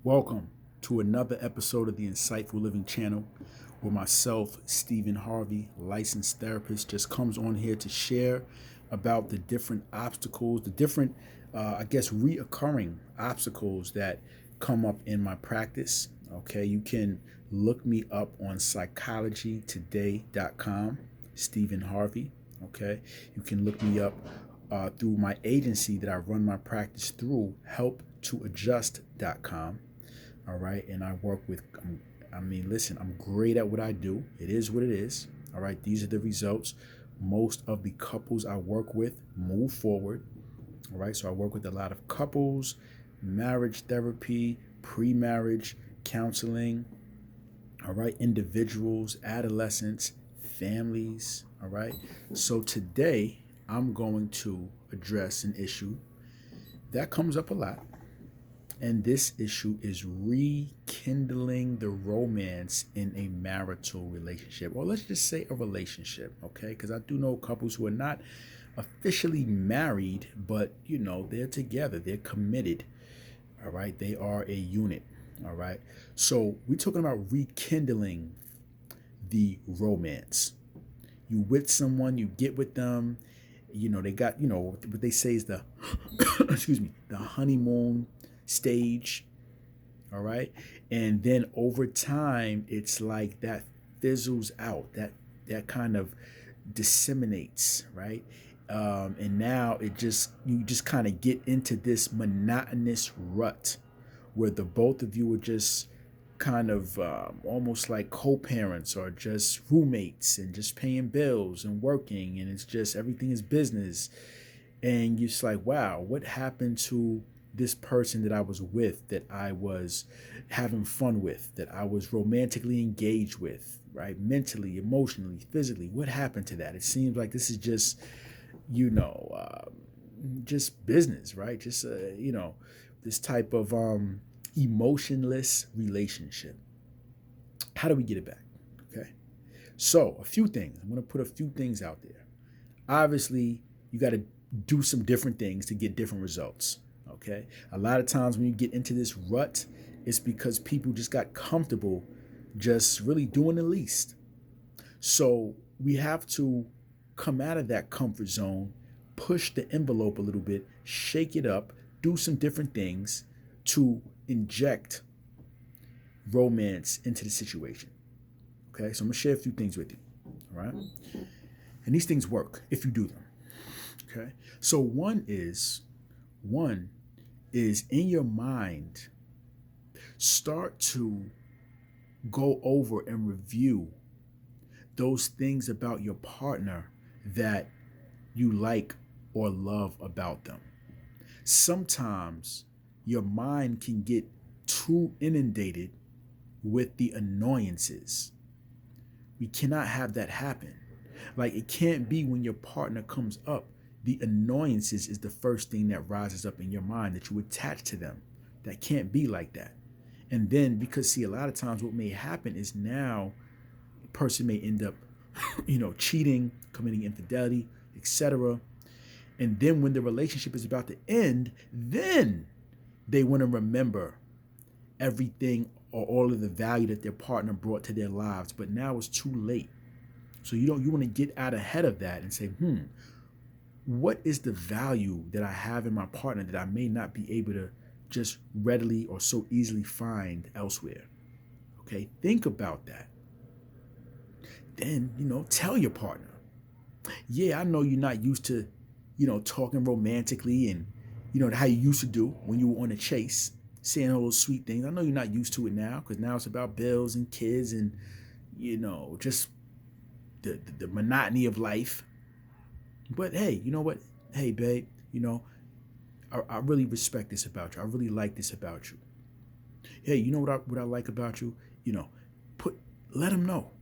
Welcome to another episode of the Insightful Living channel where myself, Stephen Harvey, licensed therapist, just comes on here to share about the different obstacles, the different, reoccurring obstacles that come up in my practice. Okay, you can look me up on psychologytoday.com, Stephen Harvey. Okay, you can look me up through my agency that I run my practice through, helptoadjust.com. All right. And I work with, listen, I'm great at what I do. It is what it is. All right. These are the results. Most of the couples I work with move forward. All right. So I work with a lot of couples, marriage therapy, pre marriage counseling. All right. Individuals, adolescents, families. All right. So today I'm going to address an issue that comes up a lot. And this issue is rekindling the romance in a marital relationship, or let's just say a relationship, okay? Because I do know couples who are not officially married, but they're together, they're committed, all right? They are a unit, all right? So we're talking about rekindling the romance. You with someone, you get with them, they got, what they say is the, excuse me, the honeymoon stage. All right. And then over time, it's like that fizzles out, that kind of disseminates, right? And now you just kind of get into this monotonous rut where the both of you are just kind of almost like co-parents or just roommates and just paying bills and working, and it's just everything is business. And you're just like, wow, what happened to this person that I was with, that I was having fun with, that I was romantically engaged with, right? Mentally, emotionally, physically. What happened to that? It seems like this is just, you know, uh, just business, right? Just, this type of emotionless relationship. How do we get it back? Okay. So, a few things. I'm going to put a few things out there. Obviously, you got to do some different things to get different results. Okay. A lot of times when you get into this rut, it's because people just got comfortable just really doing the least. So we have to come out of that comfort zone, push the envelope a little bit, shake it up, do some different things to inject romance into the situation. Okay. So I'm going to share a few things with you. All right. And these things work if you do them. Okay. So one is in your mind, start to go over and review those things about your partner that you like or love about them. Sometimes your mind can get too inundated with the annoyances. We cannot have that happen. Like, it can't be when your partner comes up, the annoyances is the first thing that rises up in your mind that you attach to them. That can't be like that. And then, because see, a lot of times what may happen is now a person may end up, cheating, committing infidelity, etc. And then when the relationship is about to end, then they want to remember everything or all of the value that their partner brought to their lives. But now it's too late. So you want to get out ahead of that and say, what is the value that I have in my partner that I may not be able to just readily or so easily find elsewhere? Okay, think about that. Then, tell your partner, yeah, I know you're not used to, talking romantically and, how you used to do when you were on a chase, saying all those sweet things. I know you're not used to it now because now it's about bills and kids and, just the monotony of life. But hey, you know what? Hey, babe, I really respect this about you. I really like this about you. Hey, you know what I like about you? You know, put let them know.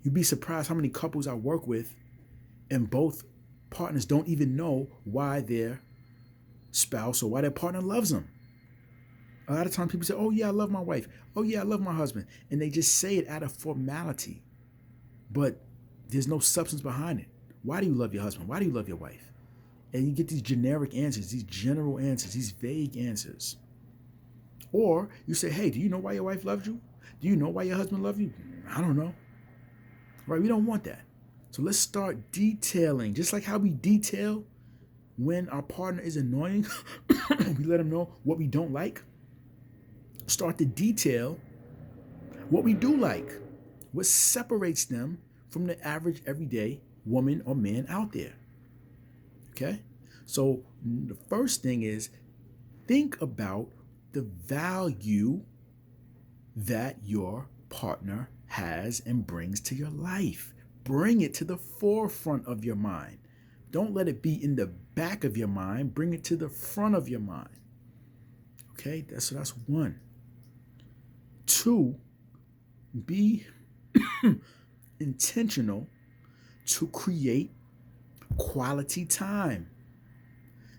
You'd be surprised how many couples I work with and both partners don't even know why their spouse or why their partner loves them. A lot of times people say, oh yeah, I love my wife. Oh yeah, I love my husband. And they just say it out of formality. But there's no substance behind it. Why do you love your husband? Why do you love your wife? And you get these generic answers, these general answers, these vague answers. Or you say, hey, do you know why your wife loves you? Do you know why your husband loves you? I don't know. Right? We don't want that. So let's start detailing, just like how we detail when our partner is annoying, we let them know what we don't like. Start to detail what we do like, what separates them from the average everyday woman or man out there. Okay? So the first thing is think about the value that your partner has and brings to your life. Bring it to the forefront of your mind. Don't let it be in the back of your mind. Bring it to the front of your mind. Okay, that's one. Two, be intentional to create quality time.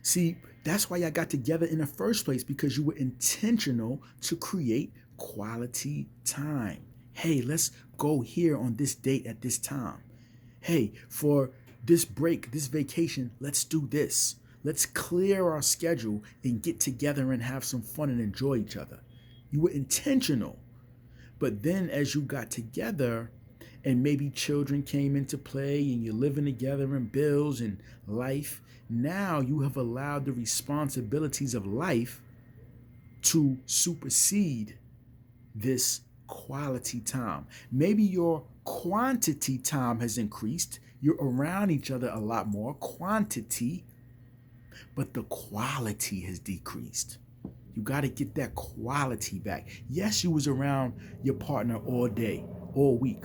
See, that's why y'all got together in the first place, because you were intentional to create quality time. Hey, let's go here on this date at this time. Hey, for this break, this vacation, let's do this. Let's clear our schedule and get together and have some fun and enjoy each other. You were intentional. But then as you got together and maybe children came into play and you're living together and bills and life, now you have allowed the responsibilities of life to supersede this quality time. Maybe your quantity time has increased. You're around each other a lot more, quantity, but the quality has decreased. You got to get that quality back. Yes, you was around your partner all day, all week,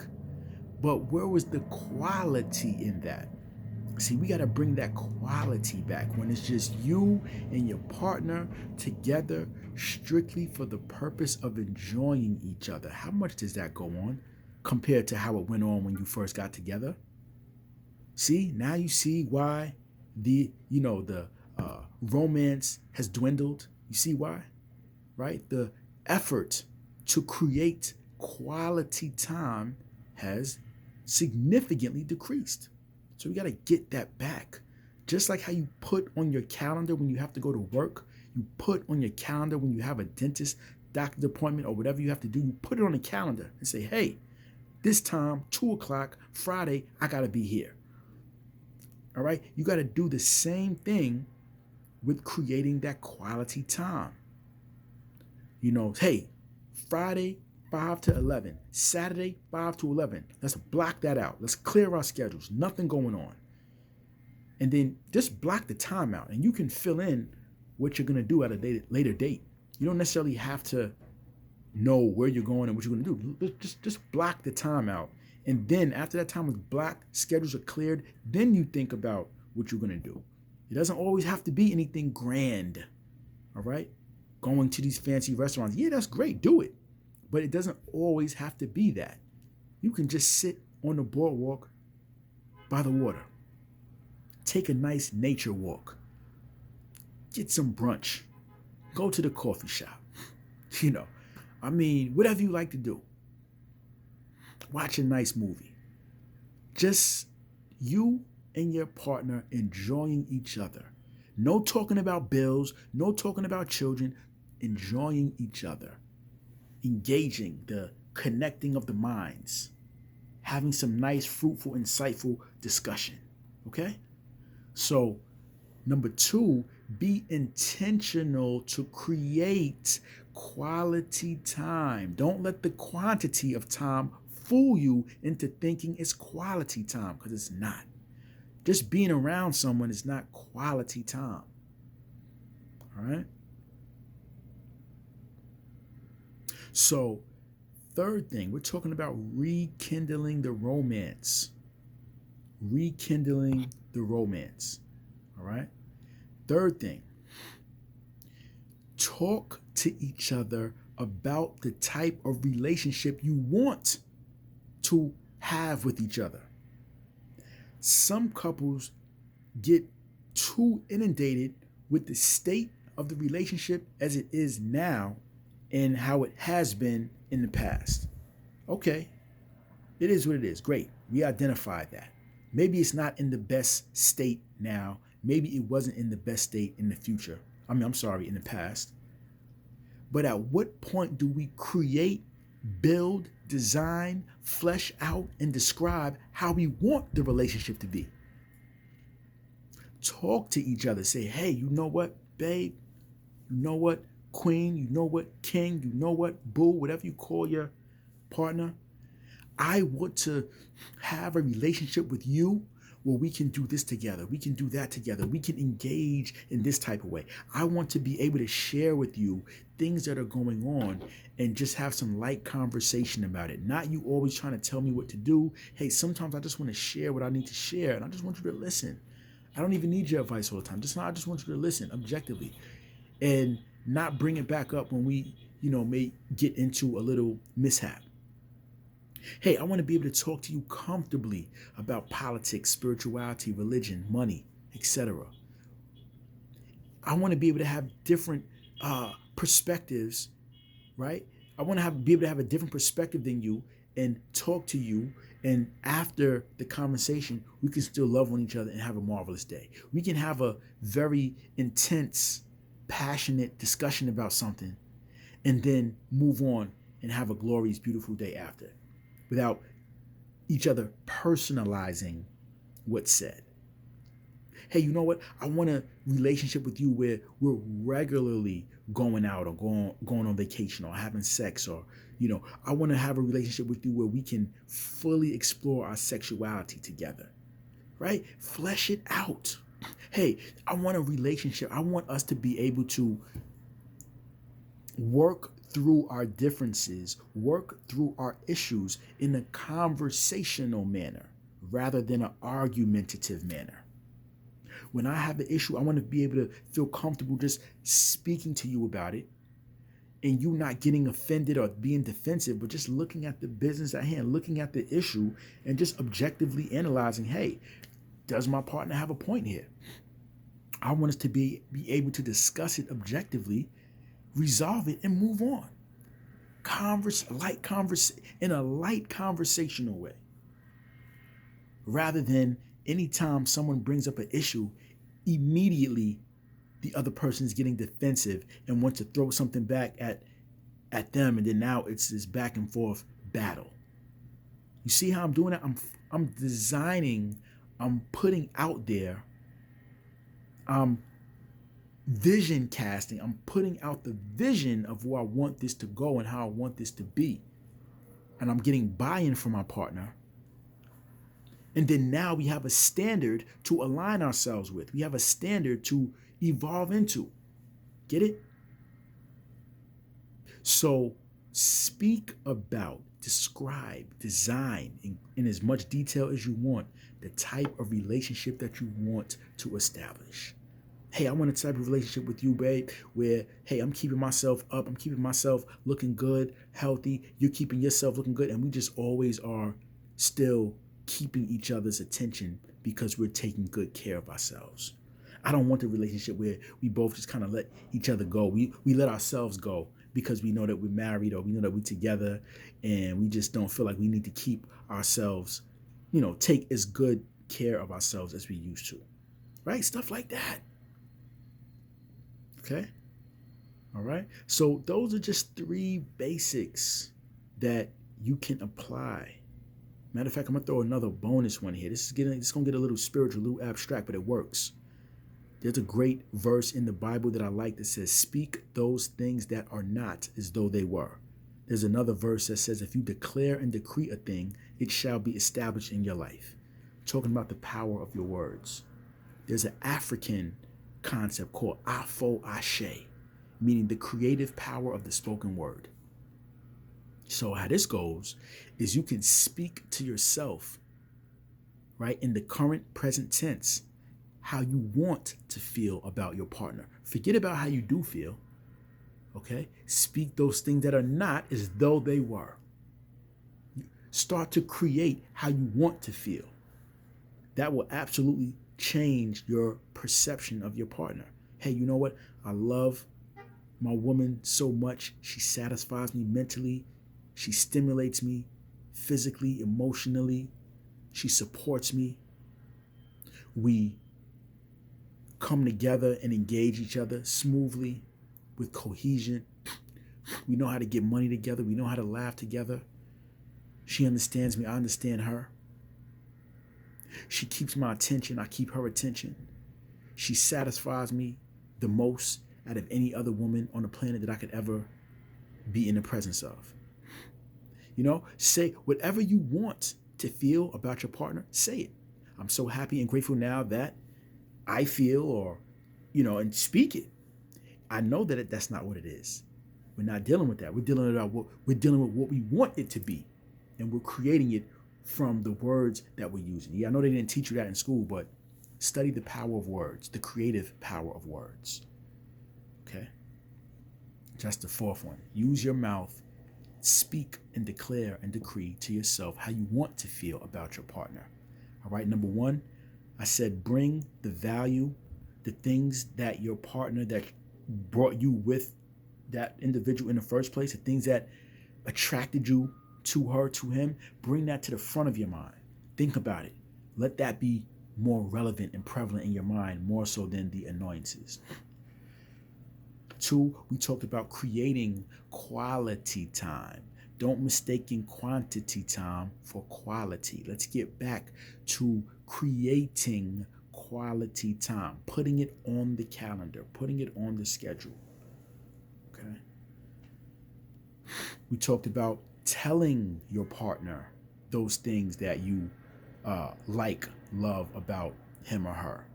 but where was the quality in that? See, we got to bring that quality back when it's just you and your partner together strictly for the purpose of enjoying each other. How much does that go on compared to how it went on when you first got together? See, now you see why the romance has dwindled. You see why, right? The effort to create quality time has significantly decreased. So we got to get that back. Just like how you put on your calendar when you have to go to work, you put on your calendar when you have a dentist, doctor's appointment, or whatever you have to do, you put it on the calendar and say, hey, this time, 2:00, Friday, I got to be here. All right? You got to do the same thing with creating that quality time. Hey, Friday, 5 to 11, Saturday, 5 to 11. Let's block that out. Let's clear our schedules. Nothing going on. And then just block the time out, and you can fill in what you're going to do at a later date. You don't necessarily have to know where you're going and what you're going to do. Just block the time out. And then after that time is blocked, schedules are cleared, then you think about what you're going to do. It doesn't always have to be anything grand, all right? Going to these fancy restaurants, yeah, that's great, do it. But it doesn't always have to be that. You can just sit on the boardwalk by the water. Take a nice nature walk. Get some brunch. Go to the coffee shop. Whatever you like to do. Watch a nice movie. Just you and your partner enjoying each other. No talking about bills, no talking about children, enjoying each other. Engaging, the connecting of the minds. Having some nice, fruitful, insightful discussion. Okay? So, number 2, be intentional to create quality time. Don't let the quantity of time fool you into thinking it's quality time, because it's not. Just being around someone is not quality time. All right? So, third thing, we're talking about rekindling the romance. Rekindling the romance. All right? Third thing, talk to each other about the type of relationship you want to have with each other. Some couples get too inundated with the state of the relationship as it is now and how it has been in the past. Okay, it is what it is. Great. We identified that. Maybe it's not in the best state now. Maybe it wasn't in the best state in the future. In the past. But at what point do we create, build, design, flesh out, and describe how we want the relationship to be? Talk to each other. Say, hey, you know what, babe? You know what, queen? You know what, king? You know what, boo? Whatever you call your partner. I want to have a relationship with you where we can do this together. We can do that together. We can engage in this type of way. I want to be able to share with you things that are going on and just have some light conversation about it. Not you always trying to tell me what to do. Hey, sometimes I just want to share what I need to share, and I just want you to listen. I don't even need your advice all the time. I just want you to listen objectively and not bring it back up when we, may get into a little mishap. Hey, I want to be able to talk to you comfortably about politics, spirituality, religion, money, etc. I want to be able to have different perspectives, right? I want to be able to have a different perspective than you and talk to you. And after the conversation, we can still love on each other and have a marvelous day. We can have a very intense, passionate discussion about something and then move on and have a glorious, beautiful day after, without each other personalizing what's said. Hey, you know what? I want a relationship with you where we're regularly going out or going on vacation or having sex, or, I want to have a relationship with you where we can fully explore our sexuality together, right? Flesh it out. Hey, I want a relationship. I want us to be able to work through our differences, work through our issues in a conversational manner rather than an argumentative manner. When I have an issue, I want to be able to feel comfortable just speaking to you about it, and you not getting offended or being defensive, but just looking at the business at hand, looking at the issue and just objectively analyzing, hey, does my partner have a point here? I want us to be able to discuss it objectively, resolve it, and move on. In a light conversational way, rather than anytime someone brings up an issue, immediately the other person is getting defensive and wants to throw something back at them, and then now it's this back and forth battle. You see how I'm doing that? I'm designing, I'm putting out there, I'm vision casting. I'm putting out the vision of where I want this to go and how I want this to be. And I'm getting buy-in from my partner. And then now we have a standard to align ourselves with. We have a standard to evolve into. Get it? So speak about, describe, design in as much detail as you want the type of relationship that you want to establish. Hey, I want a type of relationship with you, babe, where, hey, I'm keeping myself up. I'm keeping myself looking good, healthy. You're keeping yourself looking good. And we just always are still keeping each other's attention because we're taking good care of ourselves. I don't want a relationship where we both just kind of let each other go. We let ourselves go because we know that we're married or we know that we're together, and we just don't feel like we need to keep ourselves, take as good care of ourselves as we used to, right? Stuff like that. Okay. All right. So those are just 3 basics that you can apply. Matter of fact, I'm gonna throw another bonus one here. It's gonna get a little spiritual, a little abstract, but it works. There's a great verse in the Bible that I like that says, "Speak those things that are not as though they were." There's another verse that says, "If you declare and decree a thing, it shall be established in your life." Talking about the power of your words. There's an African concept called Afo Ashe, meaning the creative power of the spoken word. So how this goes is you can speak to yourself, right, in the current present tense, how you want to feel about your partner. Forget about how you do feel, okay? Speak those things that are not as though they were. Start to create how you want to feel. That will absolutely change your perception of your partner. Hey, you know what? I love my woman so much. She satisfies me mentally. She stimulates me physically, emotionally. She supports me. We come together and engage each other smoothly with cohesion. We know how to get money together. We know how to laugh together. She understands me. I understand her. She keeps my attention. I keep her attention. She satisfies me the most out of any other woman on the planet that I could ever be in the presence of. Say whatever you want to feel about your partner, say it. I'm so happy and grateful now that I feel, or, and speak it. I know that that's not what it is. We're not dealing with that. We're dealing with what we want it to be. And we're creating it from the words that we're using. Yeah, I know they didn't teach you that in school, but study the power of words, the creative power of words. Okay? That's the fourth one. Use your mouth. Speak and declare and decree to yourself how you want to feel about your partner. All right, number one, I said bring the value, the things that your partner that brought you with that individual in the first place, the things that attracted you to her, to him, bring that to the front of your mind. Think about it. Let that be more relevant and prevalent in your mind, more so than the annoyances. 2, we talked about creating quality time. Don't mistake quantity time for quality. Let's get back to creating quality time, putting it on the calendar, putting it on the schedule. Okay. We talked about telling your partner those things that you love about him or her.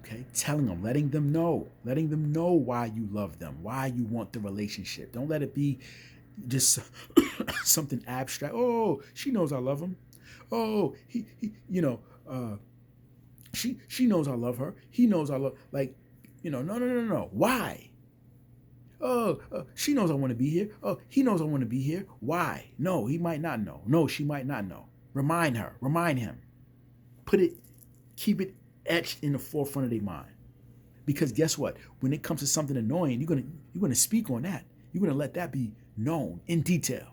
Okay, telling them, letting them know why you love them, why you want the relationship. Don't let it be just something abstract. Oh, she knows I love him. Oh, he she knows I love her. He knows I love, no. Why? Oh, she knows I want to be here. Oh, he knows I want to be here. Why? No, he might not know. No, she might not know. Remind her. Remind him. Keep it etched in the forefront of their mind. Because guess what? When it comes to something annoying, you're gonna speak on that. You're gonna let that be known in detail.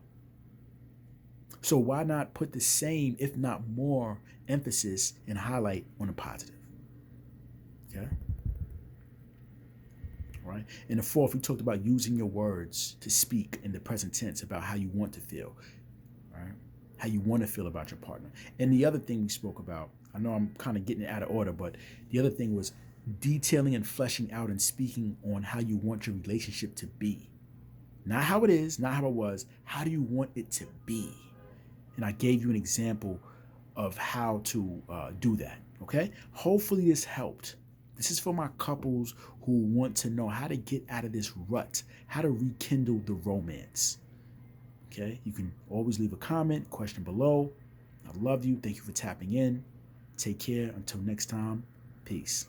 So why not put the same, if not more, emphasis and highlight on the positive? Okay. Right. And the fourth, we talked about using your words to speak in the present tense about how you want to feel, right? How you want to feel about your partner. And the other thing we spoke about, I know I'm kind of getting it out of order, but the other thing was detailing and fleshing out and speaking on how you want your relationship to be. Not how it is, not how it was. How do you want it to be? And I gave you an example of how to do that, okay? Hopefully this helped. This is for my couples who want to know how to get out of this rut, how to rekindle the romance. Okay, you can always leave a comment, question below. I love you. Thank you for tapping in. Take care. Until next time, peace.